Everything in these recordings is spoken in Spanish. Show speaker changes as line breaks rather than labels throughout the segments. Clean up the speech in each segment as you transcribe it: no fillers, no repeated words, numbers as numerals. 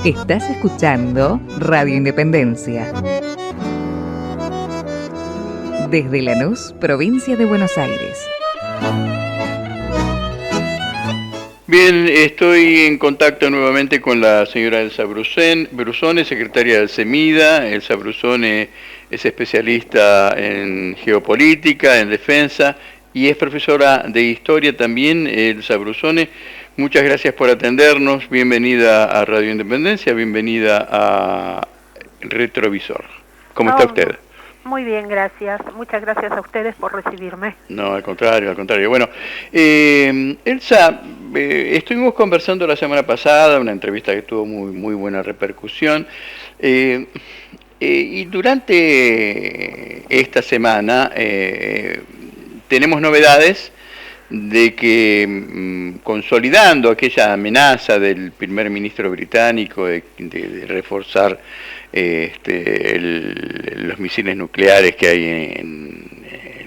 Estás escuchando Radio Independencia. Desde Lanús, provincia de Buenos Aires.
Bien, estoy en contacto nuevamente con la señora Elsa Brusone, secretaria del CEMIDA. Elsa Brusone es especialista en geopolítica, en defensa y es profesora de historia también. Elsa Brusone, muchas gracias por atendernos. Bienvenida a Radio Independencia, bienvenida a Retrovisor. ¿Cómo está usted?
Muy bien, gracias. Muchas gracias a ustedes por recibirme.
No, al contrario, al contrario. Bueno, Elsa, estuvimos conversando la semana pasada, una entrevista que tuvo muy buena repercusión, y durante esta semana tenemos novedades de que, consolidando aquella amenaza del primer ministro británico de reforzar los misiles nucleares que hay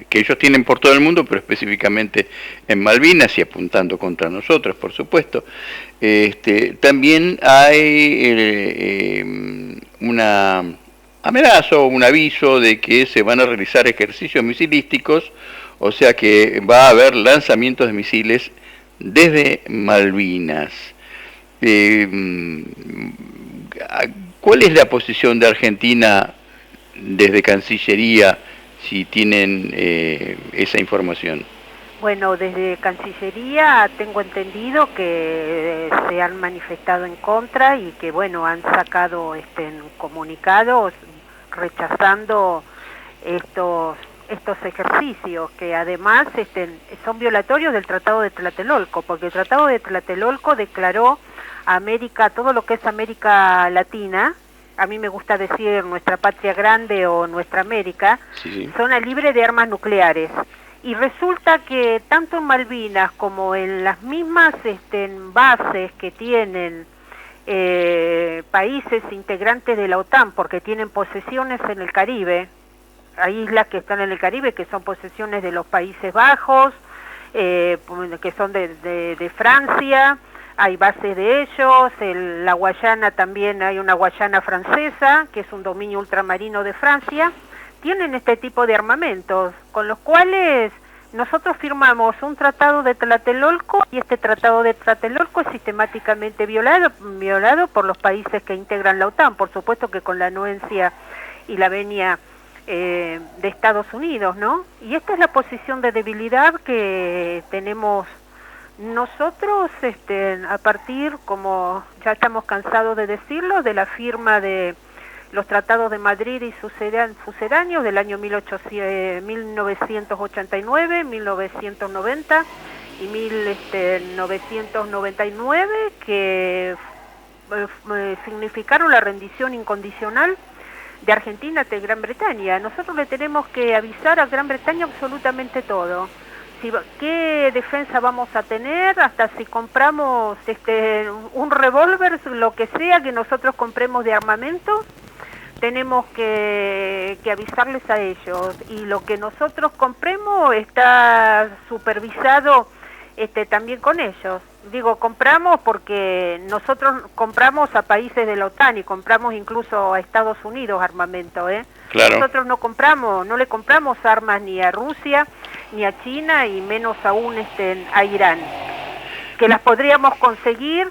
que ellos tienen por todo el mundo, pero específicamente en Malvinas y apuntando contra nosotros, por supuesto. También hay una amenaza o un aviso de que se van a realizar ejercicios misilísticos, o sea que va a haber lanzamientos de misiles desde Malvinas. ¿Cuál es la posición de Argentina desde Cancillería, si tienen esa información?
Bueno, desde Cancillería tengo entendido que se han manifestado en contra y que, bueno, han sacado comunicados rechazando estos ejercicios, que además son violatorios del Tratado de Tlatelolco, porque el Tratado de Tlatelolco declaró a América, todo lo que es América Latina, a mí me gusta decir nuestra patria grande o nuestra América, sí, zona libre de armas nucleares. Y resulta que tanto en Malvinas como en las mismas bases que tienen países integrantes de la OTAN, porque tienen posesiones en el Caribe, hay islas que están en el Caribe que son posesiones de los Países Bajos, que son de Francia, hay bases de ellos, la Guayana también, hay una Guayana francesa, que es un dominio ultramarino de Francia, tienen este tipo de armamentos, con los cuales nosotros firmamos un tratado de Tlatelolco, y este tratado de Tlatelolco es sistemáticamente violado por los países que integran la OTAN, por supuesto que con la anuencia y la venia de Estados Unidos, ¿no? Y esta es la posición de debilidad que tenemos nosotros a partir, como ya estamos cansados de decirlo, de la firma de los tratados de Madrid y sucedáneos del año 1989, 1990 y 1999, que significaron la rendición incondicional de Argentina ante Gran Bretaña. Nosotros le tenemos que avisar a Gran Bretaña absolutamente todo. ¿Qué defensa vamos a tener? Hasta si compramos un revólver, lo que sea que nosotros compremos de armamento, tenemos que avisarles a ellos. Y lo que nosotros compremos está supervisado también con ellos. Digo, compramos porque nosotros compramos a países de la OTAN y compramos incluso a Estados Unidos armamento, ¿eh? Claro. Nosotros no le compramos armas ni a Rusia, ni a China, y menos aún a Irán, que las podríamos conseguir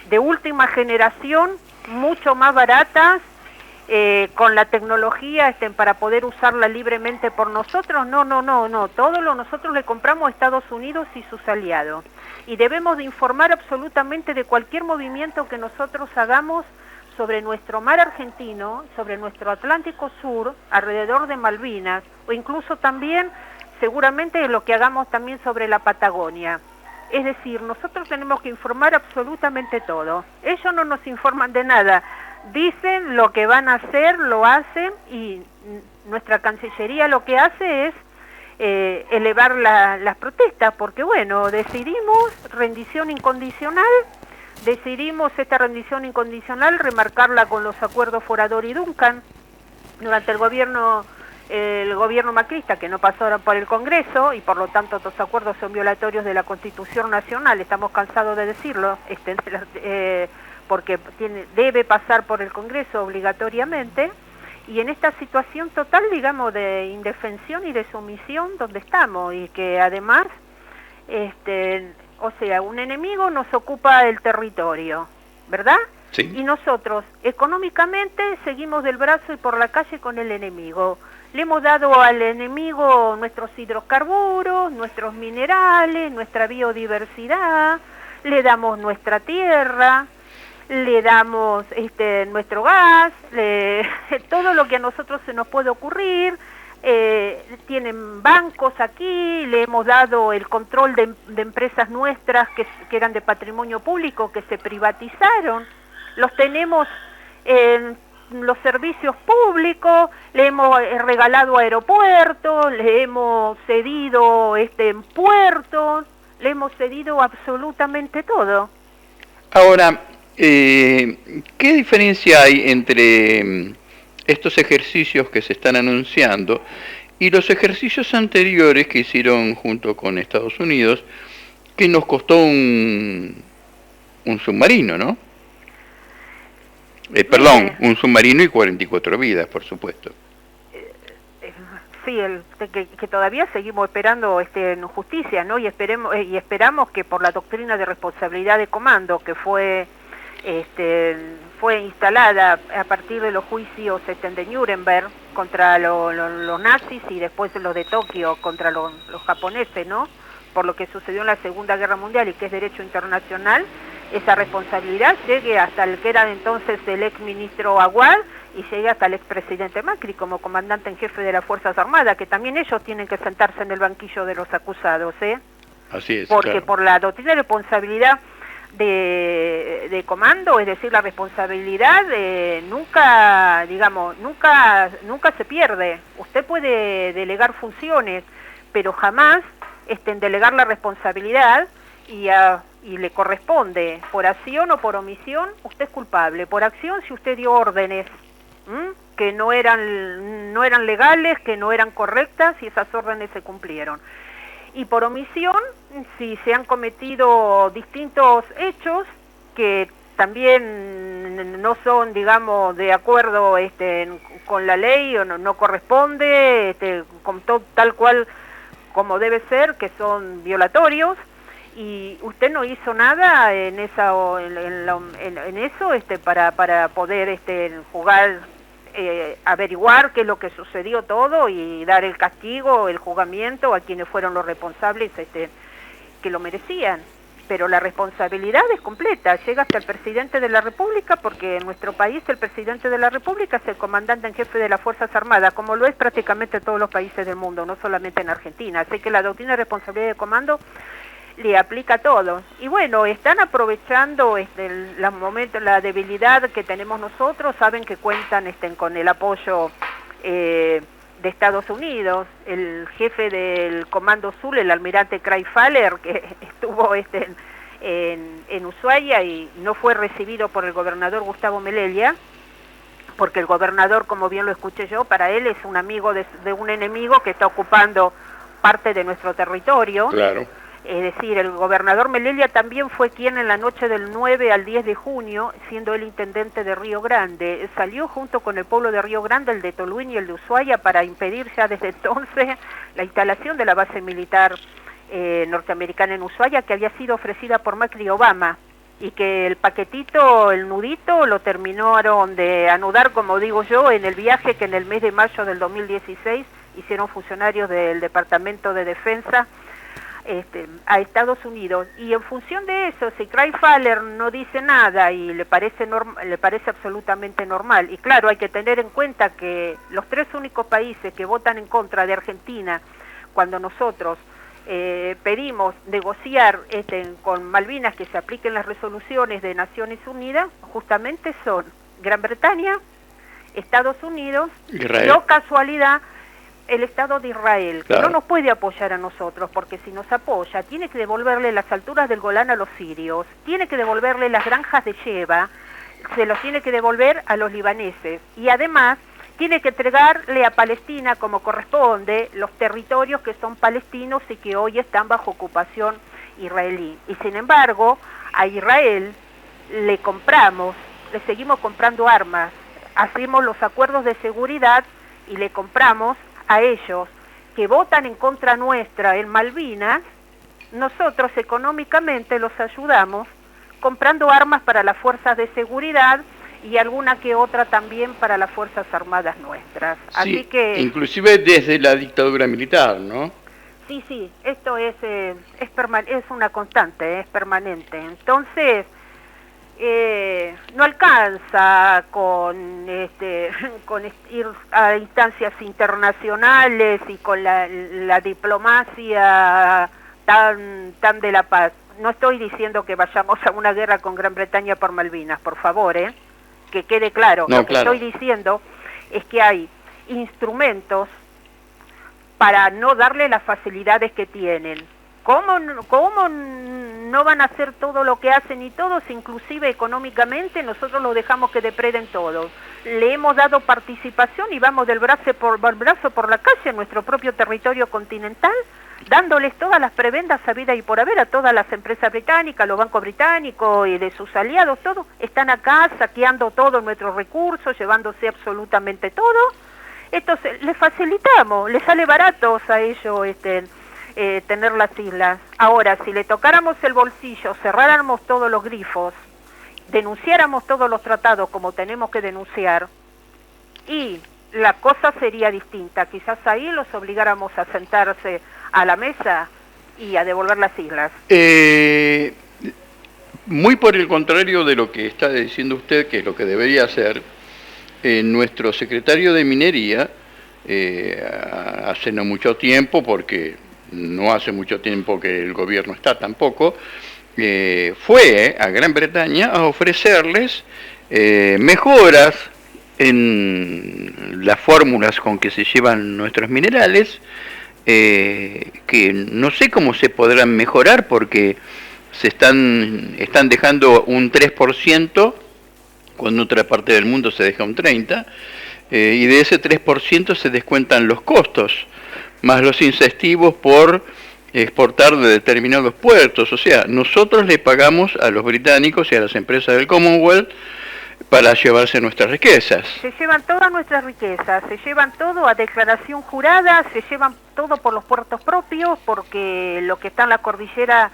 de última generación, mucho más baratas, con la tecnología para poder usarla libremente por nosotros. No, nosotros le compramos a Estados Unidos y sus aliados, y debemos de informar absolutamente de cualquier movimiento que nosotros hagamos sobre nuestro mar argentino, sobre nuestro Atlántico Sur, alrededor de Malvinas, o incluso también seguramente lo que hagamos también sobre la Patagonia. Es decir, nosotros tenemos que informar absolutamente todo. Ellos no nos informan de nada. Dicen lo que van a hacer, lo hacen, y nuestra Cancillería lo que hace es elevar las protestas, porque bueno, decidimos rendición incondicional, decidimos esta rendición incondicional remarcarla con los acuerdos Forador y Duncan durante el gobierno macrista, que no pasaron por el Congreso, y por lo tanto estos acuerdos son violatorios de la Constitución Nacional. Estamos cansados de decirlo, porque debe pasar por el Congreso obligatoriamente, y en esta situación total, digamos, de indefensión y de sumisión donde estamos, y que además, o sea, un enemigo nos ocupa el territorio, ¿verdad?
Sí.
Y nosotros económicamente seguimos del brazo y por la calle con el enemigo. Le hemos dado al enemigo nuestros hidrocarburos, nuestros minerales, nuestra biodiversidad, le damos nuestra tierra, le damos nuestro gas, todo lo que a nosotros se nos puede ocurrir. Tienen bancos aquí, le hemos dado el control de empresas nuestras que eran de patrimonio público, que se privatizaron, los tenemos en los servicios públicos, le hemos regalado aeropuertos, le hemos cedido puertos, le hemos cedido absolutamente todo.
Ahora, ¿qué diferencia hay entre estos ejercicios que se están anunciando y los ejercicios anteriores que hicieron junto con Estados Unidos, que nos costó un submarino, ¿no? Perdón, un submarino y 44 vidas, por supuesto.
Sí, que todavía seguimos esperando en justicia, ¿no? Y esperamos que por la doctrina de responsabilidad de comando que fue instalada a partir de los juicios de Nuremberg contra los nazis y después los de Tokio contra los japoneses, ¿no? Por lo que sucedió en la Segunda Guerra Mundial y que es derecho internacional, esa responsabilidad llegue hasta el que era entonces el ex ministro Aguad y llegue hasta el expresidente Macri como comandante en jefe de las Fuerzas Armadas, que también ellos tienen que sentarse en el banquillo de los acusados, ¿eh?
Así es.
Porque
claro,
por la doctrina de responsabilidad de comando, es decir, la responsabilidad nunca se pierde. Usted puede delegar funciones, pero jamás delegar la responsabilidad y le corresponde, por acción o por omisión, usted es culpable. Por acción, si usted dio órdenes que no eran legales, que no eran correctas, y esas órdenes se cumplieron. Y por omisión, si se han cometido distintos hechos que también no son, digamos, de acuerdo con la ley o no corresponde, tal cual como debe ser, que son violatorios, y usted no hizo nada en eso para poder jugar, averiguar qué es lo que sucedió todo y dar el castigo, el juzgamiento a quienes fueron los responsables que lo merecían. Pero la responsabilidad es completa, llega hasta el presidente de la República, porque en nuestro país el presidente de la República es el comandante en jefe de las Fuerzas Armadas, como lo es prácticamente en todos los países del mundo, no solamente en Argentina. Así que la doctrina de responsabilidad de comando le aplica a todo. Y bueno, están aprovechando la debilidad que tenemos nosotros, saben que cuentan con el apoyo de Estados Unidos. El jefe del Comando Sur, el almirante Craig Faller, que estuvo en Ushuaia y no fue recibido por el gobernador Gustavo Melella, porque el gobernador, como bien lo escuché yo, para él es un amigo de un enemigo que está ocupando parte de nuestro territorio.
Claro.
Es decir, el gobernador Melella también fue quien en la noche del 9 al 10 de junio, siendo el intendente de Río Grande, salió junto con el pueblo de Río Grande, el de Toluín y el de Ushuaia, para impedir ya desde entonces la instalación de la base militar norteamericana en Ushuaia, que había sido ofrecida por Macri y Obama, y que el paquetito, el nudito, lo terminaron de anudar, como digo yo, en el viaje que en el mes de mayo del 2016 hicieron funcionarios del Departamento de Defensa a Estados Unidos. Y en función de eso, si Craig Faller no dice nada y le parece absolutamente normal, y claro, hay que tener en cuenta que los tres únicos países que votan en contra de Argentina cuando nosotros pedimos negociar con Malvinas que se apliquen las resoluciones de Naciones Unidas, justamente son Gran Bretaña, Estados Unidos,
Israel.
No casualidad, el Estado de Israel,
Claro.
que no nos puede apoyar a nosotros, porque si nos apoya, tiene que devolverle las alturas del Golán a los sirios, tiene que devolverle las granjas de Sheba, se los tiene que devolver a los libaneses, y además tiene que entregarle a Palestina, como corresponde, los territorios que son palestinos y que hoy están bajo ocupación israelí. Y sin embargo, a Israel le compramos, le seguimos comprando armas, hacemos los acuerdos de seguridad y le compramos a ellos que votan en contra nuestra en Malvinas, nosotros económicamente los ayudamos comprando armas para las fuerzas de seguridad y alguna que otra también para las Fuerzas Armadas nuestras.
Sí,
así que
inclusive desde la dictadura militar, ¿no?
Sí, esto es una constante, es permanente. Entonces, no alcanza con ir a instancias internacionales y con la diplomacia tan de la paz. No estoy diciendo que vayamos a una guerra con Gran Bretaña por Malvinas, por favor, que quede claro.
No,
Lo que
claro.
estoy diciendo es que hay instrumentos para no darle las facilidades que tienen. ¿Cómo no van a hacer todo lo que hacen y todos, inclusive económicamente, nosotros los dejamos que depreden todo? Le hemos dado participación y vamos del brazo por la calle en nuestro propio territorio continental, dándoles todas las prebendas habidas y por haber a todas las empresas británicas, los bancos británicos y de sus aliados, todos están acá saqueando todos nuestros recursos, llevándose absolutamente todo. Entonces, les facilitamos, les sale baratos a ellos tener las islas. Ahora, si le tocáramos el bolsillo, cerráramos todos los grifos, denunciáramos todos los tratados como tenemos que denunciar, y la cosa sería distinta. Quizás ahí los obligáramos a sentarse a la mesa y a devolver las islas.
Muy por el contrario de lo que está diciendo usted, que es lo que debería hacer, nuestro secretario de Minería, hace no mucho tiempo, porque no hace mucho tiempo que el gobierno está tampoco, fue a Gran Bretaña a ofrecerles mejoras en las fórmulas con que se llevan nuestros minerales, que no sé cómo se podrán mejorar porque están dejando un 3%, cuando en otra parte del mundo se deja un 30%, y de ese 3% se descuentan los costos, más los incentivos por exportar de determinados puertos. O sea, nosotros le pagamos a los británicos y a las empresas del Commonwealth para llevarse nuestras riquezas.
Se llevan todas nuestras riquezas, se llevan todo a declaración jurada, se llevan todo por los puertos propios, porque lo que está en la cordillera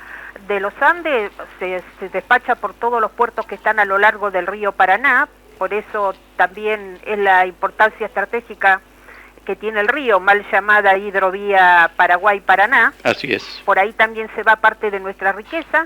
de los Andes se despacha por todos los puertos que están a lo largo del río Paraná. Por eso también es la importancia estratégica que tiene el río, mal llamada hidrovía Paraguay-Paraná.
Así es.
Por ahí también se va parte de nuestra riqueza,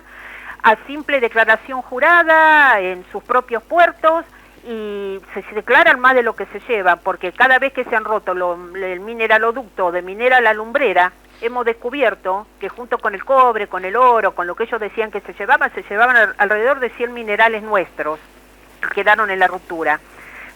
a simple declaración jurada en sus propios puertos, y se declaran más de lo que se llevan, porque cada vez que se han roto el mineraloducto de Minera a la Lumbrera, hemos descubierto que junto con el cobre, con el oro, con lo que ellos decían que se llevaban alrededor de 100 minerales nuestros, que quedaron en la ruptura.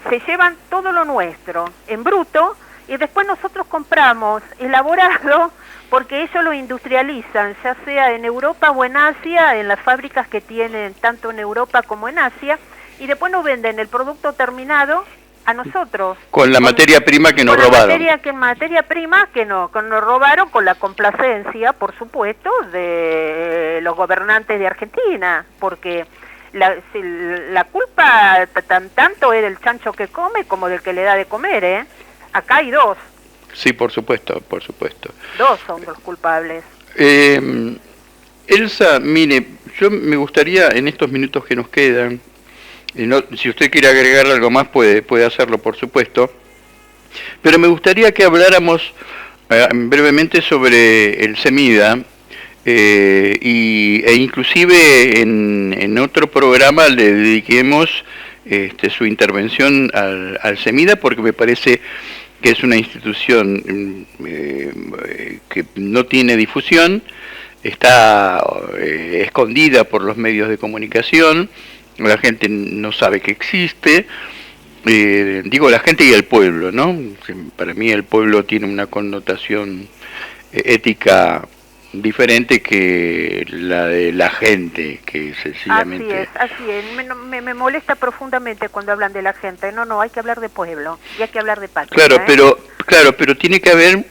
Se llevan todo lo nuestro en bruto, y después nosotros compramos elaborado, porque ellos lo industrializan, ya sea en Europa o en Asia, en las fábricas que tienen tanto en Europa como en Asia, y después nos venden el producto terminado a nosotros.
Con la materia prima que nos robaron.
Materia prima que nos robaron, con la complacencia, por supuesto, de los gobernantes de Argentina, porque la culpa tanto es del chancho que come como del que le da de comer, ¿eh? Acá hay dos.
Sí, por supuesto, por supuesto.
Dos son los culpables.
Elsa, mire, yo me gustaría en estos minutos que nos quedan, si usted quiere agregar algo más puede hacerlo, por supuesto, pero me gustaría que habláramos brevemente sobre el CEMIDA, e inclusive en otro programa le dediquemos su intervención al CEMIDA, porque me parece que es una institución que no tiene difusión, está escondida por los medios de comunicación, la gente no sabe que existe, digo la gente y el pueblo, ¿no? Para mí el pueblo tiene una connotación ética diferente diferente que la de la gente, que sencillamente...
Así es. Me molesta profundamente cuando hablan de la gente. No, hay que hablar de pueblo y hay que hablar de patria.
Claro, pero tiene que haber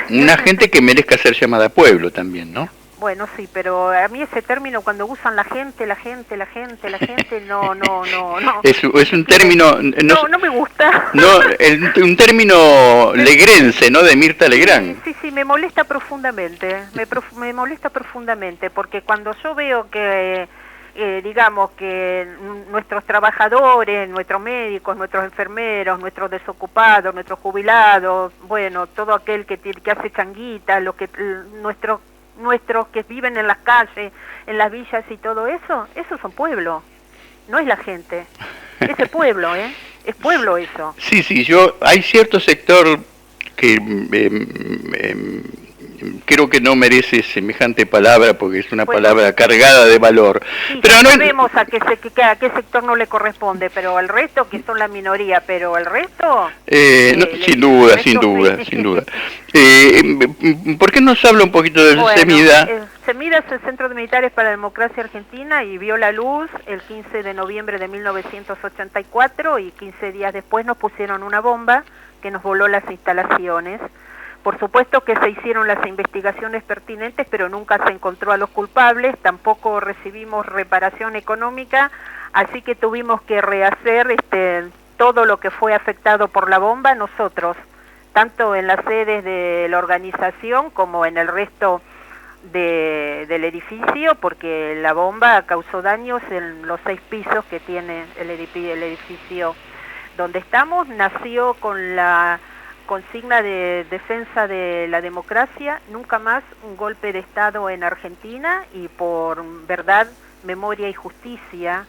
una gente que merezca ser llamada pueblo también, ¿no?
Bueno, sí, pero a mí ese término cuando usan la gente, no.
Es un término...
No me gusta.
No, un término legrense, ¿no? De Mirta Legrand.
Sí, me molesta profundamente, me molesta profundamente, porque cuando yo veo que, digamos, que nuestros trabajadores, nuestros médicos, nuestros enfermeros, nuestros desocupados, nuestros jubilados, bueno, todo aquel que hace changuita, nuestros que viven en las calles, en las villas y todo eso, esos son pueblo, no es la gente, ese pueblo, es pueblo eso.
Sí, hay cierto sector que creo que no merece semejante palabra porque es una palabra cargada de valor.
Sí,
pero no
sabemos a qué sector no le corresponde, pero el resto, que son la minoría, pero el resto...
sin duda. ¿Por qué nos habla un poquito del CEMIDA?
CEMIDA es el Centro de Militares para la Democracia Argentina y vio la luz el 15 de noviembre de 1984 y 15 días después nos pusieron una bomba que nos voló las instalaciones. Por supuesto que se hicieron las investigaciones pertinentes, pero nunca se encontró a los culpables, tampoco recibimos reparación económica, así que tuvimos que rehacer todo lo que fue afectado por la bomba nosotros, tanto en las sedes de la organización como en el resto del edificio, porque la bomba causó daños en los 6 pisos que tiene el edificio donde estamos. Nació con la consigna de defensa de la democracia, nunca más un golpe de Estado en Argentina, y por verdad, memoria y justicia,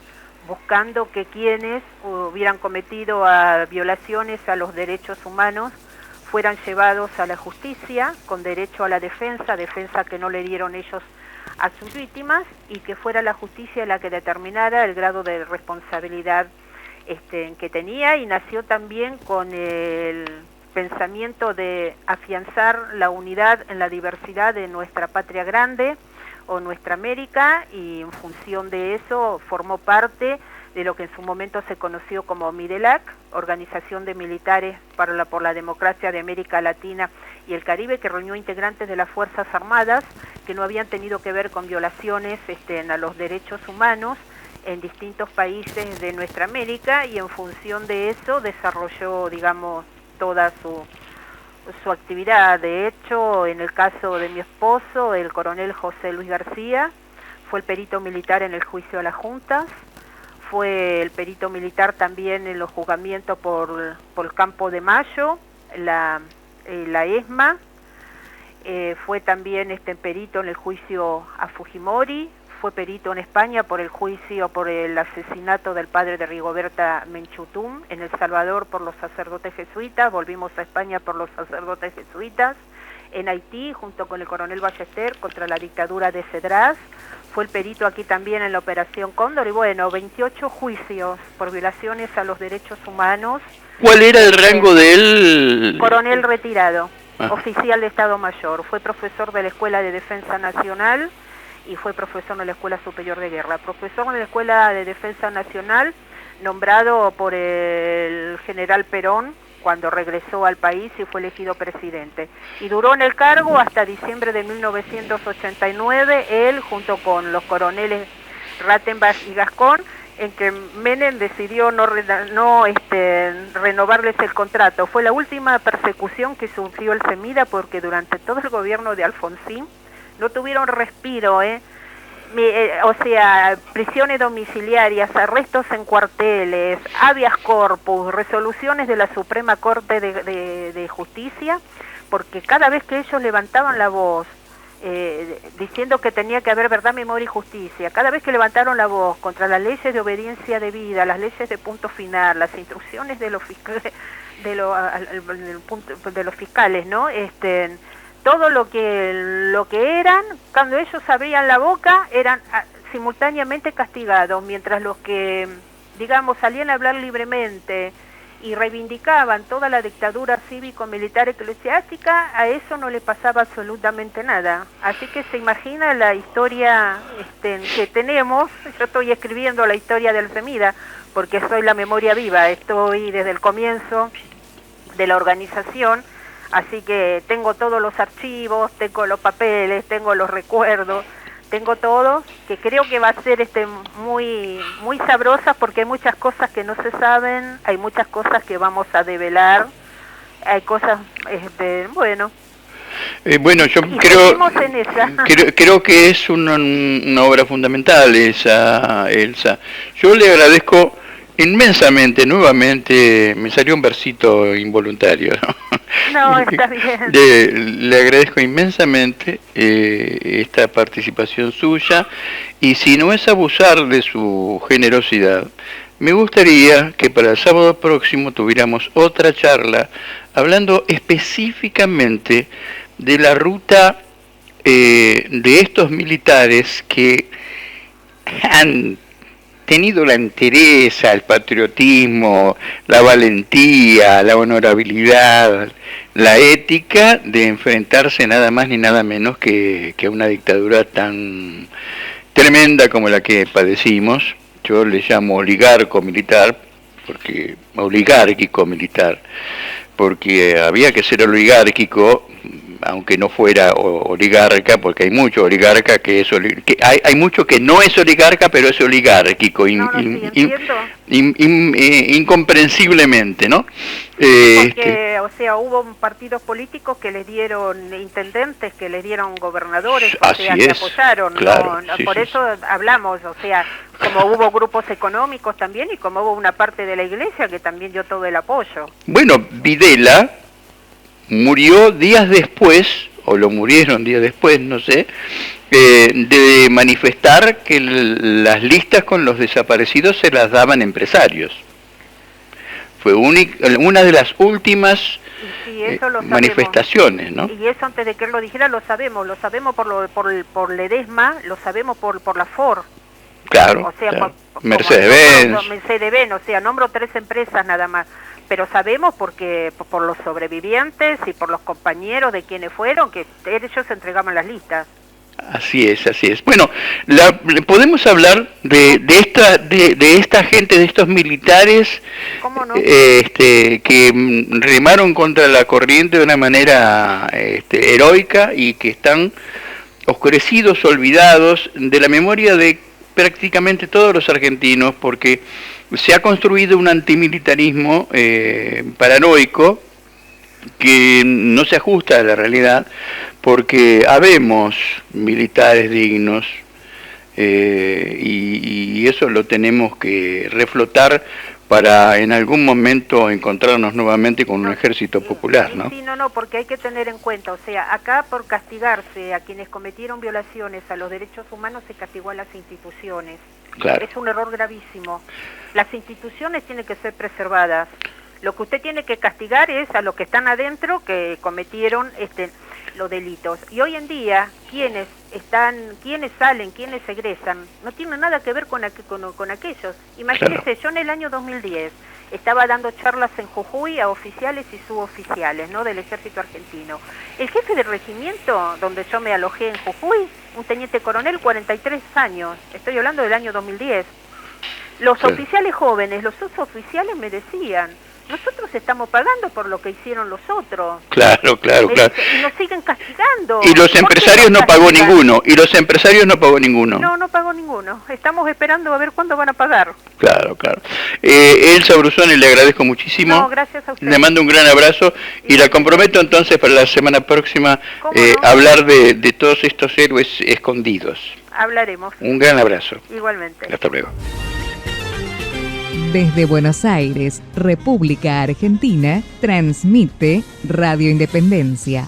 buscando que quienes hubieran cometido violaciones a los derechos humanos fueran llevados a la justicia con derecho a la defensa que no le dieron ellos a sus víctimas, y que fuera la justicia la que determinara el grado de responsabilidad que tenía. Y nació también con el pensamiento de afianzar la unidad en la diversidad de nuestra patria grande o nuestra América, y en función de eso formó parte de lo que en su momento se conoció como MIDELAC, Organización de Militares por la Democracia de América Latina y el Caribe, que reunió integrantes de las Fuerzas Armadas que no habían tenido que ver con violaciones a los derechos humanos en distintos países de nuestra América, y en función de eso desarrolló, digamos, toda su actividad. De hecho, en el caso de mi esposo, el coronel José Luis García, fue el perito militar en el juicio a las juntas, fue el perito militar también en los juzgamientos por el Campo de Mayo, la ESMA, fue también perito en el juicio a Fujimori, fue perito en España por el juicio por el asesinato del padre de Rigoberta Menchutum, en El Salvador por los sacerdotes jesuitas, volvimos a España por los sacerdotes jesuitas, en Haití junto con el coronel Ballester contra la dictadura de Cedras, fue el perito aquí también en la Operación Cóndor, y bueno, 28 juicios por violaciones a los derechos humanos.
¿Cuál era el rango de él?
Coronel retirado, oficial de Estado Mayor, fue profesor de la Escuela de Defensa Nacional y fue profesor en la Escuela Superior de Guerra, profesor en la Escuela de Defensa Nacional, nombrado por el general Perón cuando regresó al país y fue elegido presidente. Y duró en el cargo hasta diciembre de 1989, él junto con los coroneles Rattenbach y Gascón, en que Menem decidió no renovarles el contrato. Fue la última persecución que sufrió el CEMIDA, porque durante todo el gobierno de Alfonsín no tuvieron respiro, o sea, prisiones domiciliarias, arrestos en cuarteles, habeas corpus, resoluciones de la Suprema Corte de Justicia, porque cada vez que ellos levantaban la voz diciendo que tenía que haber verdad, memoria y justicia, cada vez que levantaron la voz contra las leyes de obediencia debida, las leyes de punto final, las instrucciones de los fiscales, de los fiscales, ¿no? Todo lo que eran, cuando ellos abrían la boca, eran simultáneamente castigados, mientras los que, digamos, salían a hablar libremente y reivindicaban toda la dictadura cívico-militar eclesiástica, a eso no le pasaba absolutamente nada. Así que se imagina la historia que tenemos. Yo estoy escribiendo la historia del CEMIDA, porque soy la memoria viva, estoy desde el comienzo de la organización Así que tengo todos los archivos, tengo los papeles, tengo los recuerdos, tengo todo, que creo que va a ser muy muy sabrosa, porque hay muchas cosas que no se saben, hay muchas cosas que vamos a develar, hay cosas, bueno.
Bueno, yo creo que es una obra fundamental esa, Elsa. Yo le agradezco inmensamente, nuevamente, me salió un versito involuntario,
¿no? No, está bien.
Le agradezco inmensamente esta participación suya, y si no es abusar de su generosidad, me gustaría que para el sábado próximo tuviéramos otra charla hablando específicamente de la ruta de estos militares que han tenido la entereza, el patriotismo, la valentía, la honorabilidad, la ética de enfrentarse nada más ni nada menos que una dictadura tan tremenda como la que padecimos. Yo le llamo oligárquico militar, porque había que ser oligárquico, aunque no fuera oligarca, porque hay mucho oligarca que hay mucho que no es oligarca, pero es oligárquico, incomprensiblemente, ¿no?
Porque, o sea, hubo partidos políticos que les dieron intendentes, que les dieron gobernadores, o sea, que apoyaron,
claro,
¿no? Por eso hablamos, o sea, como hubo grupos económicos también, y como hubo una parte de la iglesia que también dio todo el apoyo.
Bueno, Videla murió días después, o lo murieron días después, no sé, de manifestar que las listas con los desaparecidos se las daban empresarios. Fue una de las últimas manifestaciones, ¿no?
Y eso, antes de que él lo dijera, lo sabemos por Ledesma, lo sabemos por la Ford.
Claro,
o sea,
claro. Mercedes-Benz.
Mercedes-Benz, o sea, nombro 3 empresas nada más. Pero sabemos porque por los sobrevivientes y por los compañeros de quienes fueron, que ellos entregaban las listas.
Así es, así es. Bueno, podemos hablar de esta gente, de estos militares,
¿cómo no?
Que remaron contra la corriente de una manera heroica, y que están oscurecidos, olvidados de la memoria de prácticamente todos los argentinos, porque se ha construido un antimilitarismo paranoico que no se ajusta a la realidad, porque habemos militares dignos, y eso lo tenemos que reflotar para en algún momento encontrarnos nuevamente con un ejército popular, ¿no?
Sí, no, porque hay que tener en cuenta, o sea, acá por castigarse a quienes cometieron violaciones a los derechos humanos se castigó a las instituciones.
Claro.
Es un error gravísimo. Las instituciones tienen que ser preservadas. Lo que usted tiene que castigar es a los que están adentro, que cometieron los delitos. Y hoy en día, quienes salen, quienes egresan, no tienen nada que ver con aquellos. Imagínese, claro. Yo en el año 2010 estaba dando charlas en Jujuy a oficiales y suboficiales, ¿no?, del ejército argentino. El jefe del regimiento donde yo me alojé en Jujuy, un teniente coronel, 43 años, estoy hablando del año 2010. Los sí. Oficiales jóvenes, los suboficiales me decían: nosotros estamos pagando por lo que hicieron los otros.
Claro.
Y nos siguen castigando.
Y los empresarios no pagó ninguno.
No pagó ninguno. Estamos esperando a ver cuándo van a pagar.
Claro. Elsa Brusoni, le agradezco muchísimo.
No, gracias a usted.
Le mando un gran abrazo y la comprometo entonces para la semana próxima hablar de todos estos héroes escondidos.
Hablaremos.
Un gran abrazo.
Igualmente.
Hasta luego.
Desde Buenos Aires, República Argentina, transmite Radio Independencia.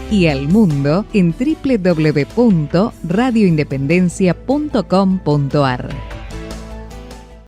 Y al mundo en www.radioindependencia.com.ar.